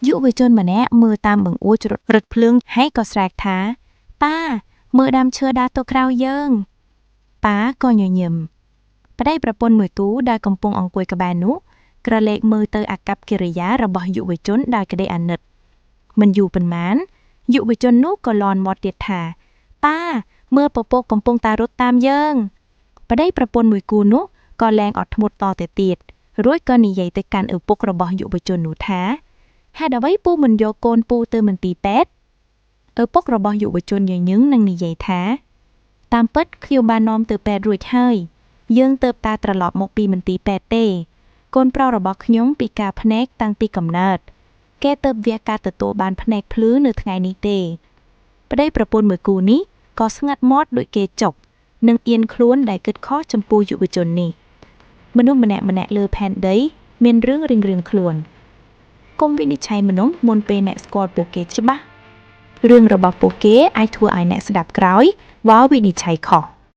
យុវជនម្នាក់មើលតាមបង្អួចរថភ្លើងហើយក៏ស្រែកថាប៉ាមើលដើមឈើដើរទៅក្រៅយើងប៉ាក៏ញញឹមប្តីប្រពន្ធមួយគូដែលកំពុងអង្គុយក្បែរនោះក្រឡេកមើលទៅអាកប្បកិរិយារបស់យុវជនដោយក្តីអាណិតមិនយូរប៉ុន្មានយុវជននោះក៏លាន់មាត់ទៀតថាប៉ាមើលពពកកំពុងតែរត់តាមយើងប្តីប្រពន្ធមួយគូនោះក៏លែងអត់ធ្មត់តទៅទៀតរួចក៏និយាយទៅកាន់ឪពុករបស់យុវជននោះថាហេតុអ្វីពូមិនយកកូនពូទៅមន្ទីរពេទ្យឪពុករបស់យុវជនញញឹមនឹងនិយាយថាតាមពិតខ្ញុំបាននាំទៅពេទ្យរួចហើយយើងទើបតែត្រឡប់មកពីមន្ទីរពេទ្យទេកូនប្រុសរបស់ខ្ញុំពិការភ្នែកតាំងពីកំណើតគេទើបវាការទទួលបានភ្នែកភ្លឺនៅថ្ងៃនេះទេប្តីប្រពន្ធមួយគូនេះក៏ស្ងាត់មាត់ដូចគេចុកនិងអៀនខ្លួនដែលគិតខុសចំពោះយុវជននេះមនុស្សម្នាក់លើផែនដីមានរឿងរៀងៗខ្លួនកុំវិនិច្ឆ័យមនុស្សមុនពេលអ្នកស្គាល់ពួកគេច្បាស់រឿងរបស់ពួកគេអាចធ្វើឲ្យអ្នកស្ដាប់ក្រោយវិនិច្ឆ័យខុស